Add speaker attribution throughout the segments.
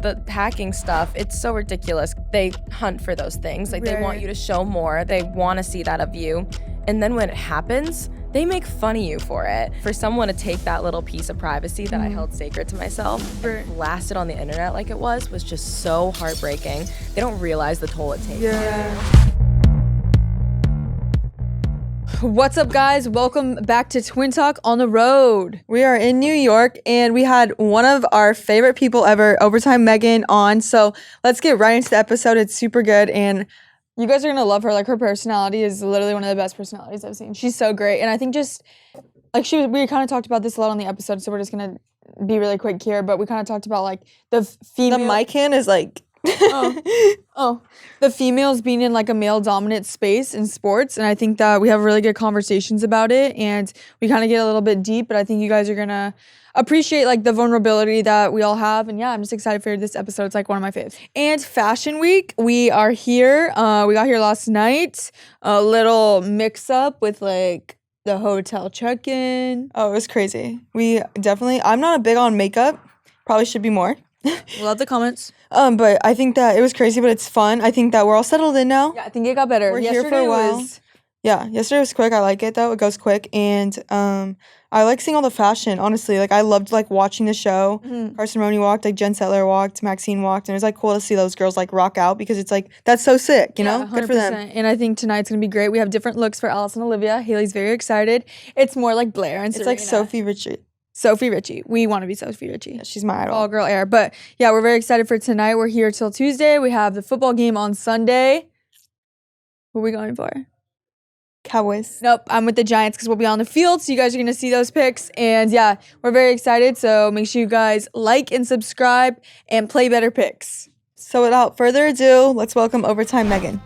Speaker 1: the hacking stuff, it's so ridiculous. They hunt for those things. Like, they want you to show more. They want to see that of you. And then when it happens, they make fun of you for it. For someone to take that little piece of privacy that I held sacred to myself and blast it on the internet like it was just so heartbreaking. They don't realize the toll it takes.
Speaker 2: What's up, guys? Welcome back to Twin Talk on the Road.
Speaker 3: We are in New York, and we had one of our favorite people ever, Overtime Megan, on. So let's get right into the episode. It's super good, and
Speaker 2: you guys are gonna love her. Like, her personality is literally one of the best personalities I've seen. She's so great, and I think just like we kind of talked about this a lot on the episode, so we're just gonna be really quick here. But we kind of talked about like the female.
Speaker 3: The mic hand is like.
Speaker 2: The females being in like a male dominant space in sports, and I think that we have really good conversations about it, and we kind of get a little bit deep, but I think you guys are gonna appreciate like the vulnerability that we all have. And yeah, I'm just excited for this episode. It's like one of my faves. And Fashion Week, we are here. We got here last night. A little mix up with like the hotel check-in.
Speaker 3: Oh, it was crazy. I'm not a big on makeup. Probably should be more.
Speaker 2: Love the comments.
Speaker 3: But I think that it was crazy, but it's fun. I think that we're all settled in now.
Speaker 2: Yeah, I think it got better.
Speaker 3: We're here for a while. Yesterday was quick. I like it though. It goes quick, and I like seeing all the fashion. Honestly, like I loved like watching the show. Carson Roney walked, like Jen Settler walked, Maxine walked, and it was like cool to see those girls like rock out because it's like that's so sick, you know.
Speaker 2: 100%.
Speaker 3: Good for them.
Speaker 2: And I think tonight's gonna be great. We have different looks for Alice and Olivia. Haley's very excited. It's more like Blair and Serena.
Speaker 3: It's like Sophie Richie.
Speaker 2: We want to be Sophie Richie.
Speaker 3: Yeah, she's my idol.
Speaker 2: All girl air. But yeah, we're very excited for tonight. We're here till Tuesday. We have the football game on Sunday. Who are we going for?
Speaker 3: Cowboys.
Speaker 2: Nope, I'm with the Giants because we'll be on the field. So you guys are going to see those picks. And yeah, we're very excited. So make sure you guys like and subscribe and play Betr Picks.
Speaker 3: So without further ado, let's welcome Overtime Megan.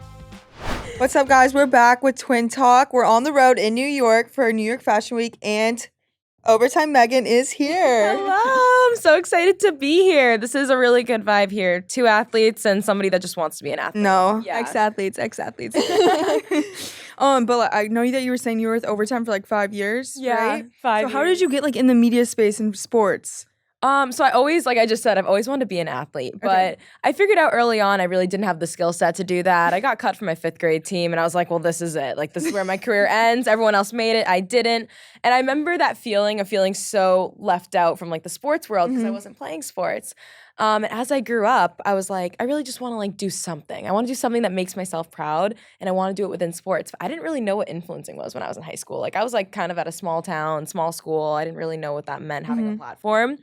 Speaker 3: What's up, guys? We're back with Twin Talk. We're on the road in New York for New York Fashion Week, and Overtime Megan is here.
Speaker 1: Hello, I'm so excited to be here. This is a really good vibe here. 2 athletes and somebody that just wants to be an athlete.
Speaker 3: No.
Speaker 1: Yeah.
Speaker 2: Ex-athletes. But like, I know that you were saying you were with Overtime for like 5 years, right?
Speaker 1: 5
Speaker 2: So how did you get like in the media space in sports?
Speaker 1: So I always, like I just said, I've always wanted to be an athlete, but I figured out early on I really didn't have the skill set to do that. I got cut from my 5th grade team, and I was like, well, this is it. Like, this is where my career ends. Everyone else made it. I didn't. And I remember that feeling of feeling so left out from like the sports world because I wasn't playing sports. And as I grew up, I was like, I really just want to like do something. I want to do something that makes myself proud, and I want to do it within sports. But I didn't really know what influencing was when I was in high school. Like, I was like kind of at a small town, small school. I didn't really know what that meant, having a platform.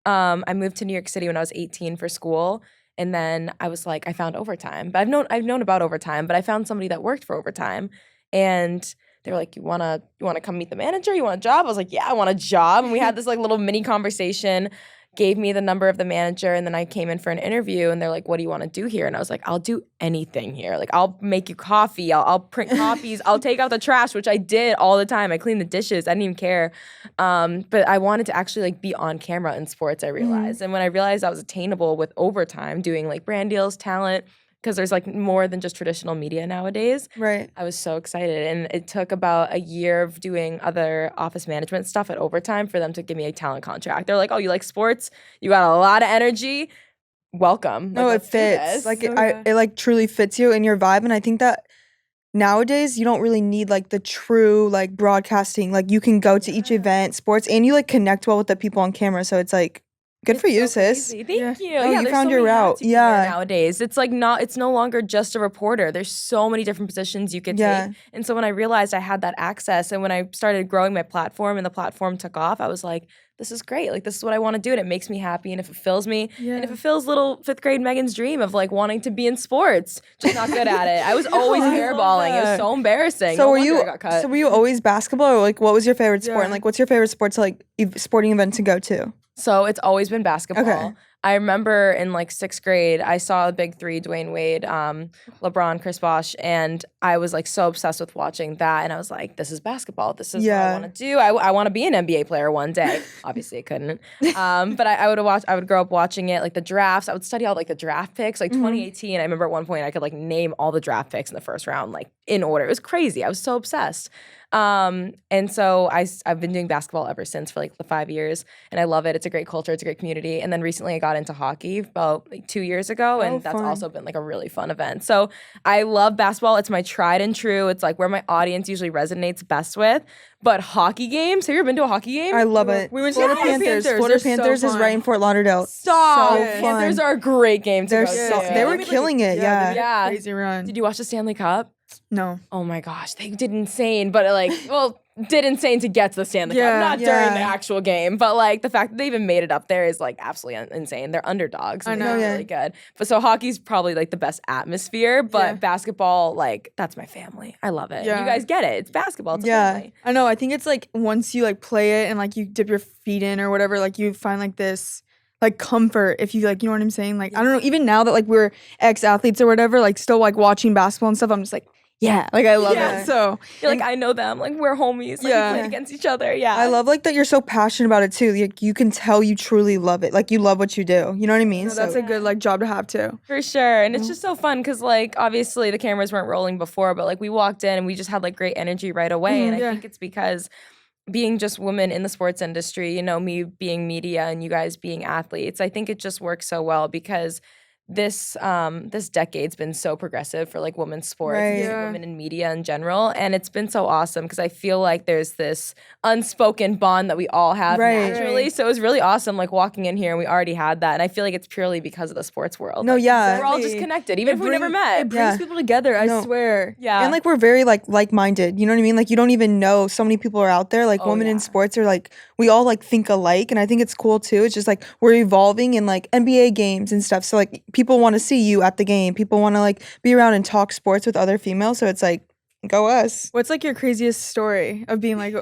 Speaker 1: I moved to New York City when I was 18 for school, and then I was like, I found Overtime. But I've known about Overtime, but I found somebody that worked for Overtime, and they were like, you wanna come meet the manager? You want a job? I was like, yeah, I want a job. And we had this like little mini conversation. Gave me the number of the manager, and then I came in for an interview, and they're like, what do you want to do here? And I was like, I'll do anything here. Like, I'll make you coffee. I'll print copies. I'll take out the trash, which I did all the time. I cleaned the dishes. I didn't even care. But I wanted to actually like be on camera in sports, I realized. And when I realized I was attainable with Overtime, doing like brand deals, talent, because there's like more than just traditional media nowadays.
Speaker 3: Right.
Speaker 1: I was so excited. And it took about a year of doing other office management stuff at Overtime for them to give me a talent contract. They're like, oh, you like sports? You got a lot of energy? Welcome.
Speaker 3: No,
Speaker 1: like,
Speaker 3: it fits. Like,
Speaker 2: So
Speaker 3: it like truly fits you and your vibe. And I think that nowadays you don't really need like the true like broadcasting. Like, you can go to each event, sports, and you like connect well with the people on camera. So it's like, good for you, sis.
Speaker 1: Crazy. Thank you.
Speaker 3: Oh,
Speaker 1: yeah,
Speaker 3: you found your route. Yeah.
Speaker 1: Nowadays, it's like it's no longer just a reporter. There's so many different positions you could take. And so when I realized I had that access, and when I started growing my platform and the platform took off, I was like, this is great. Like, this is what I want to do, and it makes me happy, and it fulfills me. And it fulfills little 5th grade Megan's dream of like wanting to be in sports, just not good at it. I was always hairballing. It was so embarrassing.
Speaker 3: So
Speaker 1: No
Speaker 3: were
Speaker 1: wonder
Speaker 3: you?
Speaker 1: I got cut.
Speaker 3: So were you always basketball, or like what was your favorite sport? And like, what's your favorite sport to like sporting event to go to?
Speaker 1: So it's always been basketball.
Speaker 3: Okay.
Speaker 1: I remember in like 6th grade, I saw the big 3, Dwayne Wade, LeBron, Chris Bosh, and I was like so obsessed with watching that. And I was like, this is basketball. This is what I want to do. I want to be an NBA player one day. Obviously I couldn't. But I would grow up watching it, like the drafts. I would study all like the draft picks. Like 2018, I remember at one point I could like name all the draft picks in the first round like in order. It was crazy. I was so obsessed. And so I've been doing basketball ever since for like the 5 years, and I love it. It's a great culture. It's a great community. And then recently I got into hockey about like 2 years ago, and that's also been like a really fun event. So I love basketball. It's my tried and true. It's like where my audience usually resonates best with. But hockey games, have you ever been to a hockey game?
Speaker 3: I love it.
Speaker 2: We went to
Speaker 3: Florida Panthers. Florida Panthers is right in Fort Lauderdale.
Speaker 1: Stop.
Speaker 3: So
Speaker 1: Panthers
Speaker 3: fun.
Speaker 1: are a great game to
Speaker 3: They're
Speaker 1: go
Speaker 3: so,
Speaker 1: to.
Speaker 3: they were killing it. Yeah.
Speaker 1: Yeah.
Speaker 2: Crazy run.
Speaker 1: Did you watch the Stanley Cup?
Speaker 2: No.
Speaker 1: Oh my gosh, they did insane, but like, well, did insane to get to the Stanley Cup, not during the actual game, but like the fact that they even made it up there is like absolutely insane. They're underdogs. And they're really good. But so hockey's probably like the best atmosphere, but basketball, like that's my family. I love it.
Speaker 2: Yeah.
Speaker 1: You guys get it. It's basketball. It's a family.
Speaker 2: I know. I think it's like once you like play it and like you dip your feet in or whatever, like you find like this like comfort if you like, you know what I'm saying? Like, I don't know, even now that like we're ex-athletes or whatever, like still like watching basketball and stuff, I'm just like, like I love it. So
Speaker 1: you're like, I know them. Like we're homies. Like we played against each other. Yeah.
Speaker 3: I love like that you're so passionate about it too. Like you can tell you truly love it. Like you love what you do. You know what I mean?
Speaker 2: No, that's a good like job to have too.
Speaker 1: For sure. And it's just so fun because like obviously the cameras weren't rolling before, but like we walked in and we just had like great energy right away. And I think it's because being just women in the sports industry, you know, me being media and you guys being athletes, I think it just works so well because this decade's been so progressive for like women's sports, and women in media in general, and it's been so awesome because I feel like there's this unspoken bond that we all have naturally. So it was really awesome, like walking in here and we already had that, and I feel like it's purely because of the sports world.
Speaker 3: No,
Speaker 1: we're all just connected, even if we never met.
Speaker 2: It brings people together. I swear.
Speaker 1: Yeah,
Speaker 3: and like we're very like-minded. You know what I mean? Like you don't even know so many people are out there. Like women in sports are like we all like think alike, and I think it's cool too. It's just like we're evolving in like NBA games and stuff. So like people want to see you at the game. People want to like be around and talk sports with other females. So it's like, go us.
Speaker 2: What's like your craziest story of being like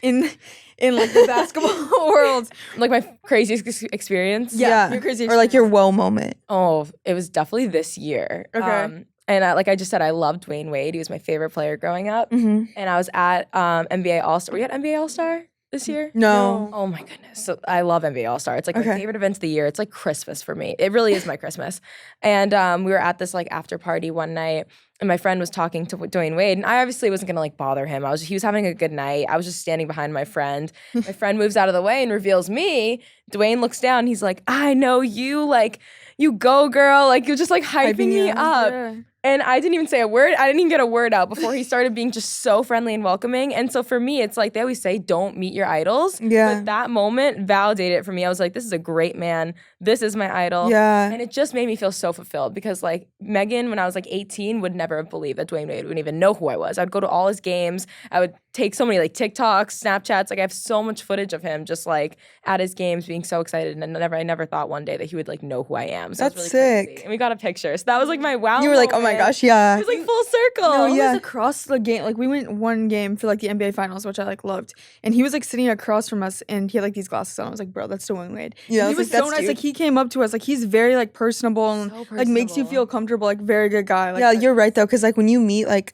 Speaker 2: in like the basketball world?
Speaker 1: Like my craziest experience?
Speaker 2: Yeah. Your craziest
Speaker 3: or like your whoa moment.
Speaker 1: Oh, it was definitely this year.
Speaker 2: Okay.
Speaker 1: And like I just said, I loved Dwayne Wade. He was my favorite player growing up. And I was at NBA All-Star. Were you at NBA All-Star this year?
Speaker 3: No.
Speaker 1: Oh my goodness. So I love NBA All-Star. It's like my favorite event of the year. It's like Christmas for me. It really is my Christmas. And we were at this like after party one night, and my friend was talking to Dwayne Wade, and I obviously wasn't gonna like bother him. He was having a good night. I was just standing behind my friend. My friend moves out of the way and reveals me. Dwayne looks down. He's like, I know you. Like, you go, girl. Like, you're just like hyping me up.
Speaker 2: Yeah.
Speaker 1: And I didn't even say a word. I didn't even get a word out before he started being just so friendly and welcoming. And so for me, it's like they always say, don't meet your idols.
Speaker 3: Yeah.
Speaker 1: But that moment validated it for me. I was like, this is a great man. This is my idol.
Speaker 3: Yeah.
Speaker 1: And it just made me feel so fulfilled because like Megan, when I was like 18, would never have believed that Dwayne Wade wouldn't even know who I was. I'd go to all his games. I would take so many like TikToks, Snapchats. Like I have so much footage of him just like at his games being so excited. And I never thought one day that he would like know who I am. So
Speaker 3: That's
Speaker 1: it was really
Speaker 3: sick.
Speaker 1: crazy. And we got a picture. So that was like my wow
Speaker 3: You were like, oh my
Speaker 1: moment.
Speaker 3: gosh, yeah.
Speaker 1: It was like full circle.
Speaker 3: No,
Speaker 2: He
Speaker 3: yeah.
Speaker 2: was across the game. Like we went one game for like the NBA finals, which I like loved. And he was like sitting across from us and he had like these glasses on. I was like, bro, that's Dwayne Wade.
Speaker 3: Yeah,
Speaker 2: He was so nice. Like he came up to us. Like he's very like personable and like makes you feel comfortable. Like very good guy. Like,
Speaker 3: yeah, you're right though, because like when you meet like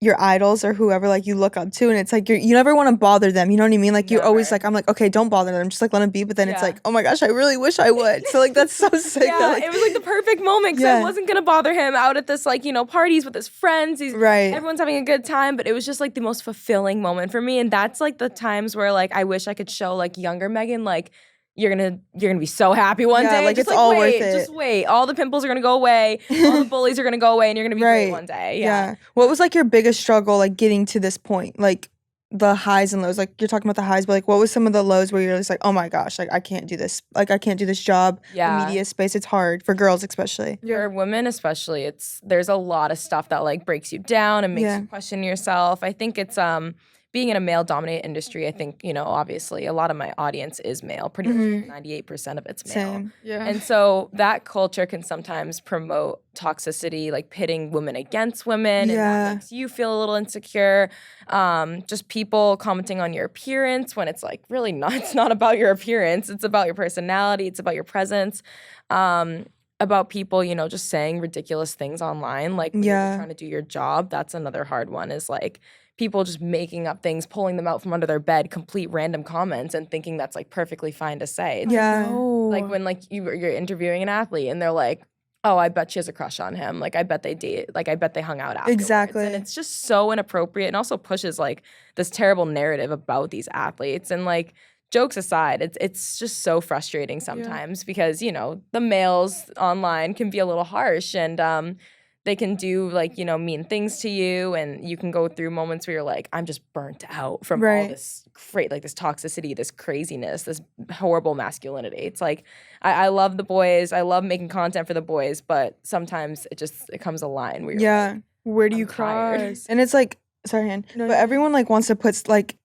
Speaker 3: your idols or whoever like you look up to, and it's like you never want to bother them. You know what I mean? Like you're always like, I'm like, okay, don't bother them. Just like let them be. But then it's like, oh my gosh, I really wish I would. So like that's so sick.
Speaker 1: Yeah,
Speaker 3: that, like,
Speaker 1: it was like the perfect moment because I wasn't gonna bother him out at this like parties with his friends. Everyone's having a good time, but it was just like the most fulfilling moment for me. And that's like the times where like I wish I could show like younger Megan like. You're gonna be so happy one day.
Speaker 3: Like
Speaker 1: just
Speaker 3: it's all
Speaker 1: wait,
Speaker 3: worth it.
Speaker 1: Just wait. All the pimples are gonna go away. All the bullies are gonna go away, and you're gonna be great one day. Yeah.
Speaker 3: What was like your biggest struggle like getting to this point? Like the highs and lows. Like you're talking about the highs, but like what was some of the lows where you're just like, oh my gosh, like I can't do this. Like I can't do this job.
Speaker 1: Yeah.
Speaker 3: The media space, it's hard for girls especially.
Speaker 1: For women especially, there's a lot of stuff that like breaks you down and makes you question yourself. I think it's being in a male-dominated industry, I think, obviously a lot of my audience is male. Pretty much 98% of it's male.
Speaker 3: Same.
Speaker 2: Yeah.
Speaker 1: And so that culture can sometimes promote toxicity, like pitting women against women. And that makes you feel a little insecure. Just people commenting on your appearance when it's like really not. It's not about your appearance. It's about your personality. It's about your presence. About people, just saying ridiculous things online. Like when you're trying to do your job. That's another hard one is like, people just making up things, pulling them out from under their bed, complete random comments, and thinking that's like perfectly fine to say. It's
Speaker 3: Yeah.
Speaker 1: like when like you're interviewing an athlete and they're like, oh, I bet she has a crush on him. Like, I bet they date. Like, I bet they hung out afterwards.
Speaker 3: Exactly.
Speaker 1: And it's just so inappropriate and also pushes, like, this terrible narrative about these athletes. And, like, jokes aside, it's just so frustrating sometimes because, you know, the males online can be a little harsh and they can do, like, you know, mean things to you, and you can go through moments where you're like, I'm just burnt out from all this this toxicity, this craziness, this horrible masculinity. It's like, I love the boys. I love making content for the boys, but sometimes it comes a line where you're like,
Speaker 2: where do
Speaker 1: I'm
Speaker 2: you cross?
Speaker 3: And it's like, sorry, Han, but everyone like wants to put like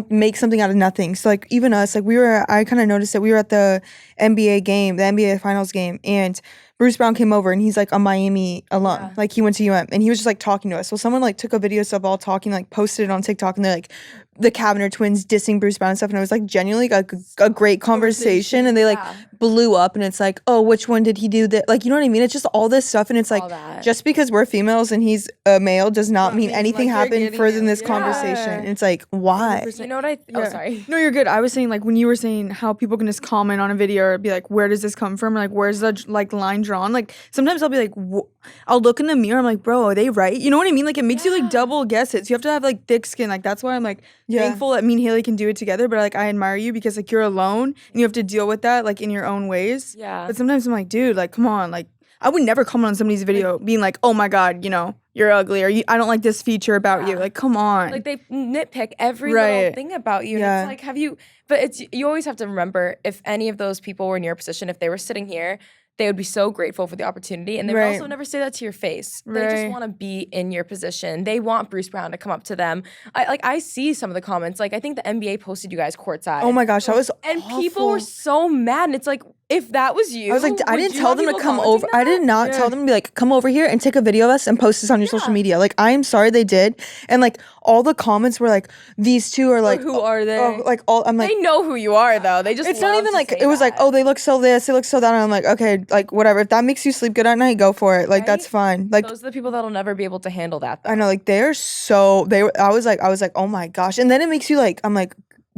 Speaker 3: make something out of nothing. So like even us, like I kind of noticed that we were at the NBA game, the NBA Finals game, and Bruce Brown came over and he's like a Miami alum. Yeah. Like he went to UM and he was just like talking to us. So someone like took a video of all talking, like posted it on TikTok, and they're like the Cavinder Twins dissing Bruce Brown and stuff. And it was like genuinely like a great conversation. And they like blew up, and it's like, oh, which one did he do that? Like, you know what I mean? It's just all this stuff. And it's like, just because we're females and he's a male does not mean anything like happened further than this conversation. And it's like, why?
Speaker 1: 100%. You know what oh, sorry.
Speaker 2: No, you're good. I was saying like when you were saying how people can just comment on a video or be like, where does this come from? Or like, where's the like line drawn? Like sometimes I'll be like, I'll look in the mirror. I'm like, bro, are they right? You know what I mean? Like it makes you like double guess it. So you have to have like thick skin. Like that's why I'm like thankful that me and Haley can do it together. But like I admire you because like you're alone and you have to deal with that like in your own ways.
Speaker 1: Yeah.
Speaker 2: But sometimes I'm like, dude, like come on, like I would never comment on somebody's video being like, oh my God, you know, you're ugly, or I don't like this feature about you. Like, come on.
Speaker 1: Like they nitpick every little thing about you. And it's like, but you always have to remember, if any of those people were in your position, if they were sitting here, they would be so grateful for the opportunity. And they would also never say that to your face. They just want to be in your position. They want Bruce Brown to come up to them. I see some of the comments. Like, I think the NBA posted you guys courtside.
Speaker 3: Oh my gosh, that was
Speaker 1: And
Speaker 3: awful.
Speaker 1: people were so mad. And it's like, if that was you,
Speaker 3: I was like, I didn't tell them to come over. I did not tell them to be like, come over here and take a video of us and post this on your social media. Like, I am sorry they did. And like, all the comments were like, these two are like,
Speaker 2: who are they?
Speaker 3: Oh, like all, I'm like,
Speaker 1: they know who you are though. They just,
Speaker 3: it's not even like, it was like, oh, they look so this, they look so that. And I'm like, okay, like whatever. If that makes you sleep good at night, go for it. Like, that's fine. Like,
Speaker 1: those are the people that'll never be able to handle that though.
Speaker 3: I know, like I was like, oh my gosh. And then it makes you like, I'm like,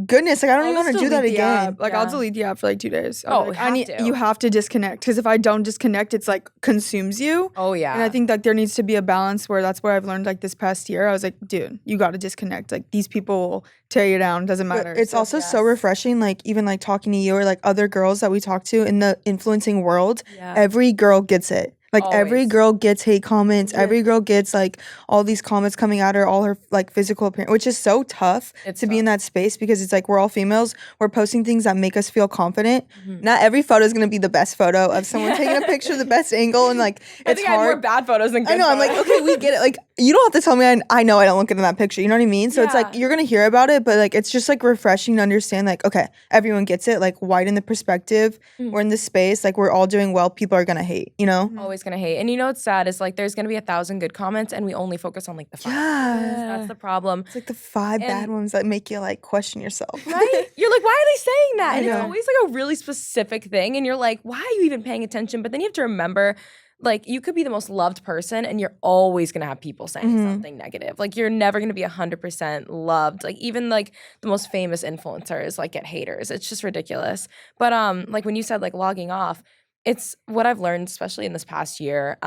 Speaker 3: goodness, like I don't even want to do that again.
Speaker 2: Like I'll delete the app for like 2 days.
Speaker 1: Like,
Speaker 2: you have to disconnect, because if I don't disconnect, it's like consumes you.
Speaker 1: Oh yeah.
Speaker 2: And I think like there needs to be a balance where that's what I've learned like this past year. I was like, dude, you got to disconnect. Like these people will tear you down. Doesn't matter.
Speaker 3: But it's also so refreshing, like even like talking to you or like other girls that we talk to in the influencing world. Yeah. Every girl gets it. Like every girl gets hate comments. Yeah. Every girl gets like all these comments coming at her, all her like physical appearance, which is so tough to be in that space, because it's like we're all females. We're posting things that make us feel confident. Mm-hmm. Not every photo is gonna be the best photo of someone taking a picture, the best angle, and like it's hard.
Speaker 1: I have more bad photos than good.
Speaker 3: I know.
Speaker 1: Photos.
Speaker 3: I'm like, okay, we get it. Like you don't have to tell me. I know I don't look good in that picture. You know what I mean? So it's like you're gonna hear about it, but like it's just like refreshing to understand. Like, okay, everyone gets it. Like widen the perspective. Mm-hmm. We're in this space. Like we're all doing well. People are gonna hate. You know,
Speaker 1: always gonna hate. And you know what's sad is like there's gonna be 1,000 good comments, and we only focus on like the 5. That's the problem.
Speaker 3: It's like the 5 bad ones that make you like question yourself.
Speaker 1: Right? You're like, why are they saying that? And it's always like a really specific thing, and you're like, why are you even paying attention? But then you have to remember, like, you could be the most loved person, and you're always gonna have people saying something negative. Like, you're never gonna be 100% loved. Like, even like the most famous influencers like get haters. It's just ridiculous. But like when you said like logging off, it's what I've learned, especially in this past year,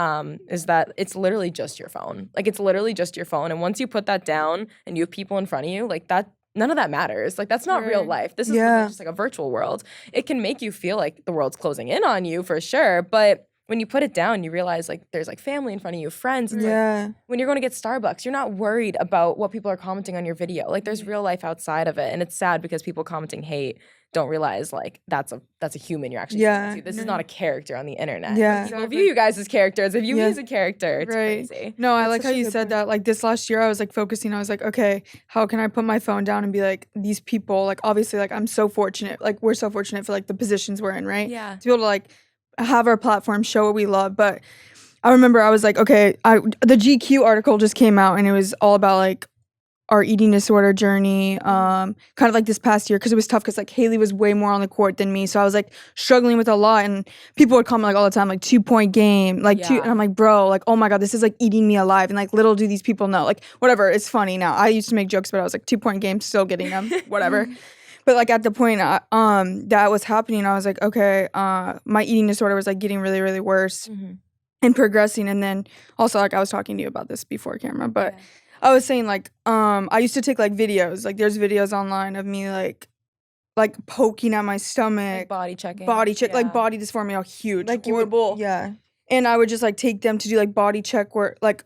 Speaker 1: is that it's literally just your phone. Like, it's literally just your phone. And once you put that down and you have people in front of you, like that, none of that matters. Like, that's not real life. This is just like a virtual world. It can make you feel like the world's closing in on you for sure. But when you put it down, you realize like there's like family in front of you, friends. It's like when you're going to get Starbucks, you're not worried about what people are commenting on your video. Like, there's real life outside of it. And it's sad because people commenting hate don't realize like that's a human you're actually speaking to. This is not a character on the internet.
Speaker 3: Yeah.
Speaker 1: People view you guys as characters. They view me as a character. It's crazy.
Speaker 2: No, I like how you said that. Like this last year I was like focusing. I was like, okay, how can I put my phone down and be like, these people, like obviously like I'm so fortunate. Like we're so fortunate for like the positions we're in, right?
Speaker 1: Yeah.
Speaker 2: To be able to like have our platform, show what we love. But I remember I was like, okay, the GQ article just came out and it was all about like our eating disorder journey, kind of like this past year, because it was tough because like Haley was way more on the court than me, so I was like struggling with a lot, and people would comment like all the time like 2-point game, like two, and I'm like, bro, like oh my god, this is like eating me alive, and like little do these people know, like whatever, it's funny now. I used to make jokes, but I was like 2-point game, still getting them, whatever. But like at the point that was happening, I was like, okay, my eating disorder was like getting really, really worse and progressing. And then also like I was talking to you about this before camera, but I was saying like I used to take like videos. Like there's videos online of me like poking at my stomach,
Speaker 1: Like body checking,
Speaker 2: like body dysphoria, all huge,
Speaker 3: Like
Speaker 2: horrible. And I would just like take them to do like body check work, like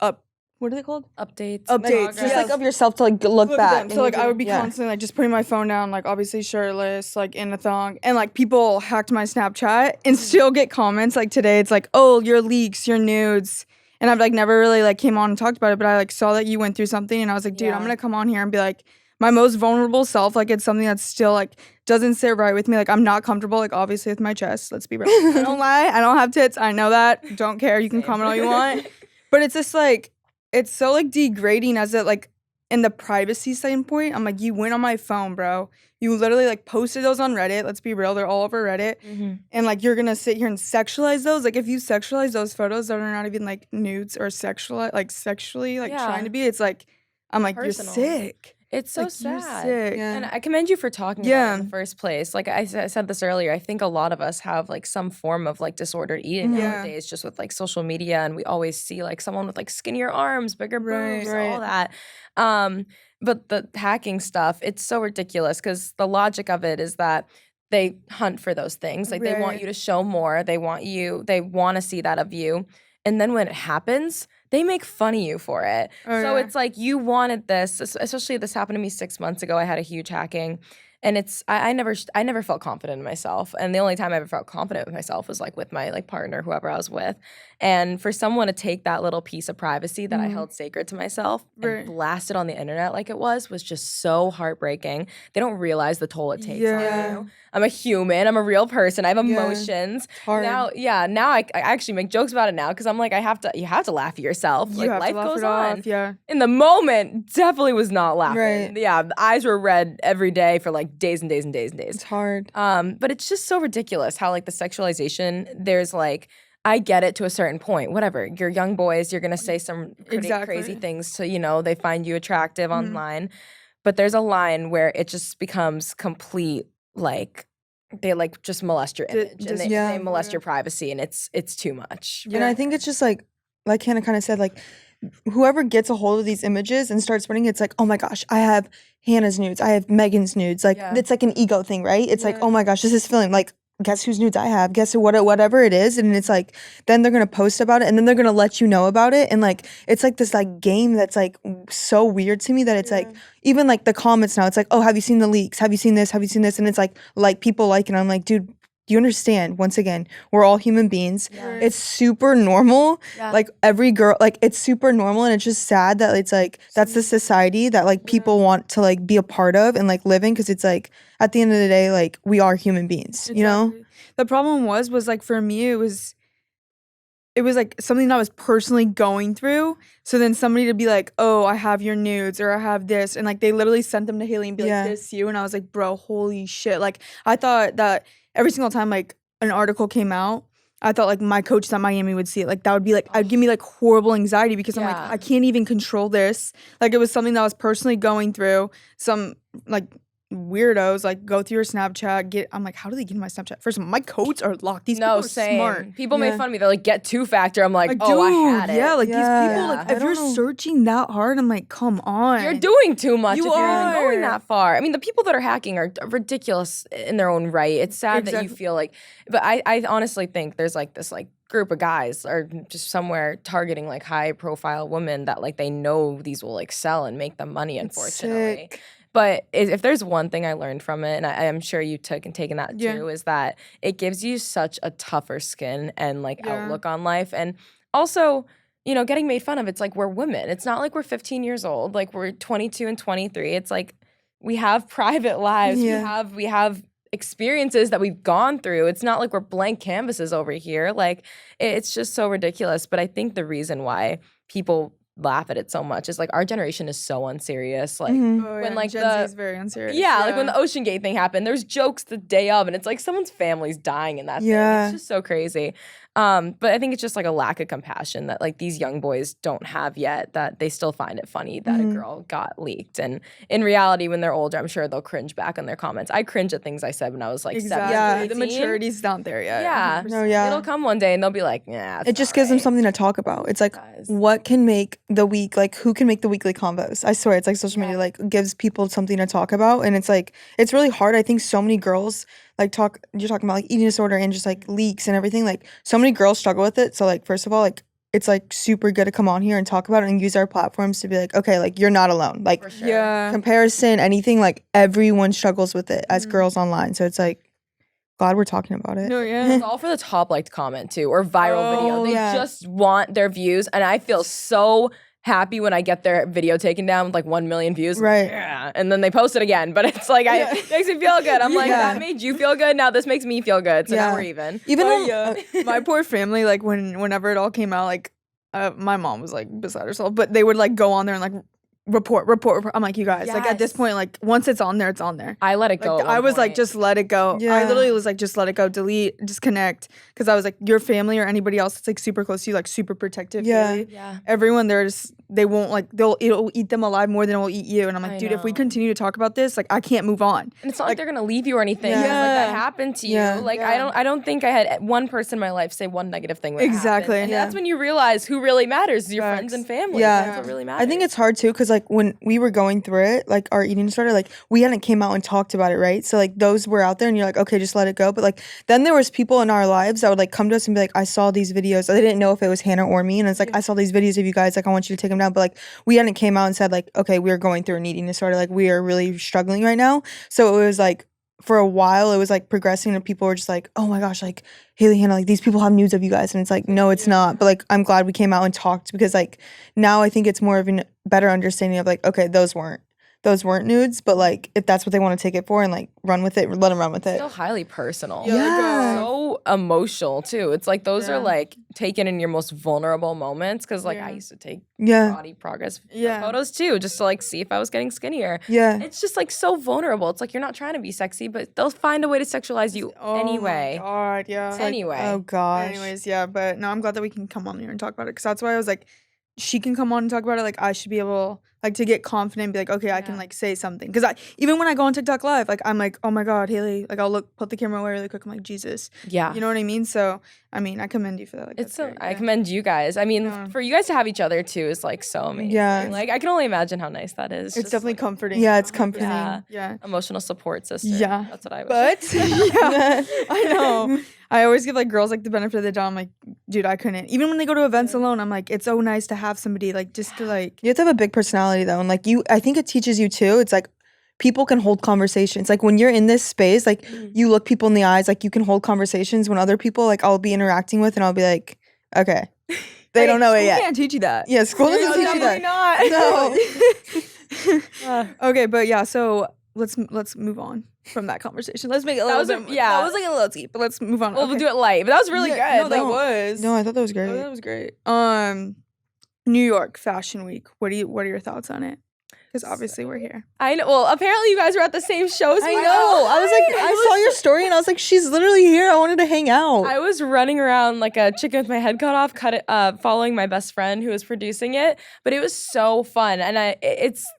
Speaker 2: what are they called?
Speaker 1: Updates.
Speaker 3: Just like of yourself to like look back.
Speaker 2: So like I would be constantly like just putting my phone down, like obviously shirtless, like in a thong, and like people hacked my Snapchat and still get comments like today. It's like, oh, your leaks, your nudes. And I've like never really like came on and talked about it, but I like saw that you went through something, and I was like, dude, I'm gonna come on here and be like my most vulnerable self. Like it's something that's still like doesn't sit right with me. Like I'm not comfortable, like obviously with my chest. Let's be real. I don't lie. I don't have tits. I know that. Don't care. You can comment all you want. But it's just like it's so like degrading as it like in the privacy standpoint. I'm like, you went on my phone, bro. You literally like posted those on Reddit. Let's be real, they're all over Reddit. And like you're gonna sit here and sexualize those. Like if you sexualize those photos that are not even like nudes or sexually trying to be, it's like I'm like personal. You're sick.
Speaker 1: It's so
Speaker 2: like,
Speaker 1: sad.
Speaker 2: Yeah.
Speaker 1: And I commend you for talking about it in the first place. Like I said this earlier, I think a lot of us have like some form of like disordered eating nowadays, just with like social media, and we always see like someone with like skinnier arms, bigger boobs, all that. But the hacking stuff, it's so ridiculous because the logic of it is that they hunt for those things. Like they want you to show more. They want to see that of you. And then when it happens, they make fun of you for it. So it's like you wanted this, especially this happened to me 6 months ago. I had a huge hacking. And it's I never felt confident in myself. And the only time I ever felt confident with myself was like with my like partner, whoever I was with. And for someone to take that little piece of privacy that I held sacred to myself and blast it on the internet like it was just so heartbreaking. They don't realize the toll it takes on you. I'm a human. I'm a real person. I have emotions.
Speaker 3: It's hard.
Speaker 1: Now I actually make jokes about it now because I'm like, you have to laugh at yourself. Like life goes on. In the moment, definitely was not laughing. Yeah, the eyes were red every day for like days and days and days and days.
Speaker 3: It's hard.
Speaker 1: But it's just so ridiculous how like the sexualization, there's like, I get it to a certain point. Whatever. You're young boys, you're gonna say some crazy things to, they find you attractive online. But there's a line where it just becomes complete like they like just molest your image and they molest your privacy, and it's too much.
Speaker 3: And I think it's just like Hannah kind of said, like whoever gets a hold of these images and starts spreading, it's like, oh my gosh, I have Hannah's nudes, I have Megan's nudes. Like it's like an ego thing, right? It's like, oh my gosh, this is feeling like, guess whose nudes I have, guess whatever it is. And it's like, then they're gonna post about it, and then they're gonna let you know about it. And like it's like this like game that's like so weird to me that it's like even like the comments now, it's like, oh, have you seen the leaks, have you seen this, and it's like people like, and I'm like, dude, you understand, once again, we're all human beings. It's super normal. Like every girl, like it's super normal, and it's just sad that it's like that's the society that like people want to like be a part of and like live in, because it's like at the end of the day, like we are human beings, you know?
Speaker 2: The problem was like for me, it was like something that I was personally going through. So then somebody to be like, oh, I have your nudes, or I have this, and like they literally sent them to Haley and be like, this you, and I was like, bro, holy shit. Like I thought that every single time like an article came out, I thought like my coaches at Miami would see it. Like that would be like, I'd give me like horrible anxiety because I'm like, I can't even control this. Like it was something that I was personally going through. Some like weirdos like go through your Snapchat, I'm like, how do they get in my Snapchat? First of all, my codes are locked. These people are smart.
Speaker 1: People made fun of me. They're like, get two-factor. I'm like, oh, I had it.
Speaker 2: Yeah, like these people, like if you're searching that hard, I'm like, come on.
Speaker 1: You're doing too much if you're even going that far. I mean, the people that are hacking are ridiculous in their own right. It's sad that you feel like, but I honestly think there's like this like group of guys are just somewhere targeting like high profile women that like they know these will like sell and make them money, unfortunately. But if there's one thing I learned from it, and I am sure you taken that too, is that it gives you such a tougher skin and like outlook on life. And also, getting made fun of, it's like we're women. It's not like we're 15 years old. Like we're 22 and 23. It's like we have private lives. We have experiences that we've gone through. It's not like we're blank canvases over here. Like it's just so ridiculous. But I think the reason why people laugh at it so much is like our generation is so unserious. Like when like
Speaker 2: Gen Z is very unserious.
Speaker 1: Like when the OceanGate thing happened, there's jokes the day of, and it's like someone's family's dying in that thing. It's just so crazy. But I think it's just like a lack of compassion that like these young boys don't have yet, that they still find it funny that a girl got leaked. And in reality, when they're older, I'm sure they'll cringe back on their comments. I cringe at things I said when I was like 17,
Speaker 2: Yeah,
Speaker 1: 18.
Speaker 2: the maturity's not there yet.
Speaker 1: Yeah.
Speaker 2: 100%.
Speaker 3: No, yeah.
Speaker 1: It'll come one day and they'll be like, yeah.
Speaker 3: It just gives them something to talk about. It's like, what can make the week, like, who can make the weekly combos? I swear, it's like social media, like, gives people something to talk about. And it's like, it's really hard. I think so many girls, like, you're talking about, like, eating disorder and just, like, leaks and everything. Like, so many girls struggle with it. So, like, first of all, like, it's, like, super good to come on here and talk about it and use our platforms to be like, okay, like, you're not alone. Like,
Speaker 1: For sure.
Speaker 2: Yeah.
Speaker 3: comparison, anything, like, everyone struggles with it as girls online. So it's like, glad we're talking about it.
Speaker 2: No, yeah.
Speaker 1: It's all for the top liked comment too, or viral video. They
Speaker 3: yeah.
Speaker 1: just want their views, and I feel so happy when I get their video taken down with like 1 million views.
Speaker 3: Right.
Speaker 1: Yeah. And then they post it again, but it's like it makes me feel good. I'm like,
Speaker 3: Yeah.
Speaker 1: that made you feel good. Now this makes me feel good. So
Speaker 3: Yeah.
Speaker 1: now we're even.
Speaker 3: Even
Speaker 2: My poor family, like whenever it all came out, like my mom was like beside herself, but they would like go on there and like report. I'm like, you guys, like at this
Speaker 1: Yes.
Speaker 2: point, like once it's on there, it's on there.
Speaker 1: I let it go.
Speaker 2: Like,
Speaker 1: at one
Speaker 2: I was like,
Speaker 1: point.
Speaker 2: just let it go.
Speaker 3: Yeah.
Speaker 2: I literally was like, just let it go, delete, disconnect. Because I was like, your family or anybody else that's like super close to you, like super protective.
Speaker 3: Yeah.
Speaker 2: Really.
Speaker 1: Yeah.
Speaker 2: Everyone there just, they won't like, it'll eat them alive more than it will eat you. And I'm like,
Speaker 1: I
Speaker 2: dude, if we
Speaker 1: know.
Speaker 2: continue to talk about this, like I can't move on.
Speaker 1: And it's not like they're gonna leave you or anything.
Speaker 3: Yeah.
Speaker 1: Yeah. Like that
Speaker 2: Yeah.
Speaker 1: happened to you.
Speaker 3: Yeah.
Speaker 1: Like
Speaker 2: Yeah.
Speaker 1: I don't think I had one person in my life say one negative thing. When it
Speaker 2: Exactly.
Speaker 1: happened. And
Speaker 2: Yeah.
Speaker 1: that's when you realize who really matters is your
Speaker 2: Facts.
Speaker 1: friends and family.
Speaker 3: Yeah.
Speaker 1: That's what really matters.
Speaker 3: I think it's hard too because like when we were going through it, like our eating disorder, like we hadn't came out and talked about it, right? So like those were out there and you're like, okay, just let it go. But like then there was people in our lives that would like come to us and be like, I saw these videos. They didn't know if it was Hannah or me. And it's like, I saw these videos of you guys, like I want you to take them down. But like we hadn't came out and said like, okay, we're going through an eating disorder. Like we are really struggling right now. So it was like for a while it was like progressing and people were just like, oh my gosh, like Haley, Hannah, like these people have nudes of you guys. And it's like, no, it's not. But like I'm glad we came out and talked because like now I think it's more of a better understanding of like, okay, those weren't nudes, but like if that's what they want to take it for and like run with it, let them run with it.
Speaker 1: still highly personal.
Speaker 3: Yeah.
Speaker 1: So emotional too. It's like those are like taken in your most vulnerable moments because like I used to take
Speaker 3: Yeah.
Speaker 1: body progress
Speaker 2: Yeah.
Speaker 1: photos too just to like see if I was getting skinnier.
Speaker 3: Yeah.
Speaker 1: It's just like so vulnerable. It's like you're not trying to be sexy, but they'll find a way to sexualize you anyway.
Speaker 2: Oh my God, yeah.
Speaker 1: Anyway.
Speaker 3: Oh gosh.
Speaker 2: Anyways, yeah, but no, I'm glad that we can come on here and talk about it because that's why I was like, she can come on and talk about it. Like, I should be able, like, to get confident and be like, okay, I can, like, say something. Because even when I go on TikTok Live, like, I'm like, oh my God, Haley, like, I'll put the camera away really quick. I'm like, Jesus.
Speaker 1: Yeah.
Speaker 2: You know what I mean? So, I mean, I commend you for that. Like,
Speaker 1: It's
Speaker 2: that's
Speaker 1: so,
Speaker 2: great,
Speaker 1: I
Speaker 2: yeah.
Speaker 1: commend you guys. I mean, for you guys to have each other too is like so amazing.
Speaker 3: Yeah.
Speaker 1: Like I can only imagine how nice that is.
Speaker 2: It's
Speaker 1: Just,
Speaker 2: definitely
Speaker 1: like,
Speaker 2: comforting.
Speaker 3: Yeah, it's comforting.
Speaker 1: Yeah.
Speaker 2: Yeah.
Speaker 1: Emotional support sister.
Speaker 2: Yeah.
Speaker 1: That's what I was.
Speaker 2: But, yeah, I know. I always give, like, girls, like, the benefit of the doubt. I'm like, dude, I couldn't. Even when they go to events alone, I'm like, it's so nice to have somebody, like, just to, like.
Speaker 3: You have to have a big personality though. And like I think it teaches you too. It's like people can hold conversations. Like when you're in this space, like you look people in the eyes, like you can hold conversations when other people like I'll be interacting with and I'll be like, okay. They don't know it
Speaker 2: School
Speaker 3: yet.
Speaker 2: can't teach you that.
Speaker 3: Yeah, school doesn't teach you that.
Speaker 1: Not.
Speaker 3: No.
Speaker 2: Okay, but yeah, so let's move on from that conversation. Let's make it a little bit.
Speaker 1: yeah.
Speaker 2: That was like a little deep, but let's move on.
Speaker 1: Well, we'll do it light. But that was really
Speaker 2: Yeah,
Speaker 1: good.
Speaker 2: No, that
Speaker 1: Like,
Speaker 2: was.
Speaker 3: No, I thought that was great.
Speaker 2: Oh, that was great. New York Fashion Week. What are your thoughts on it? Because obviously we're here.
Speaker 1: I know. Well, apparently you guys were at the same shows.
Speaker 3: I know. I was like, I saw your story and I was like, she's literally here. I wanted to hang out.
Speaker 1: I was running around like a chicken with my head cut off, following my best friend who was producing it. But it was so fun, and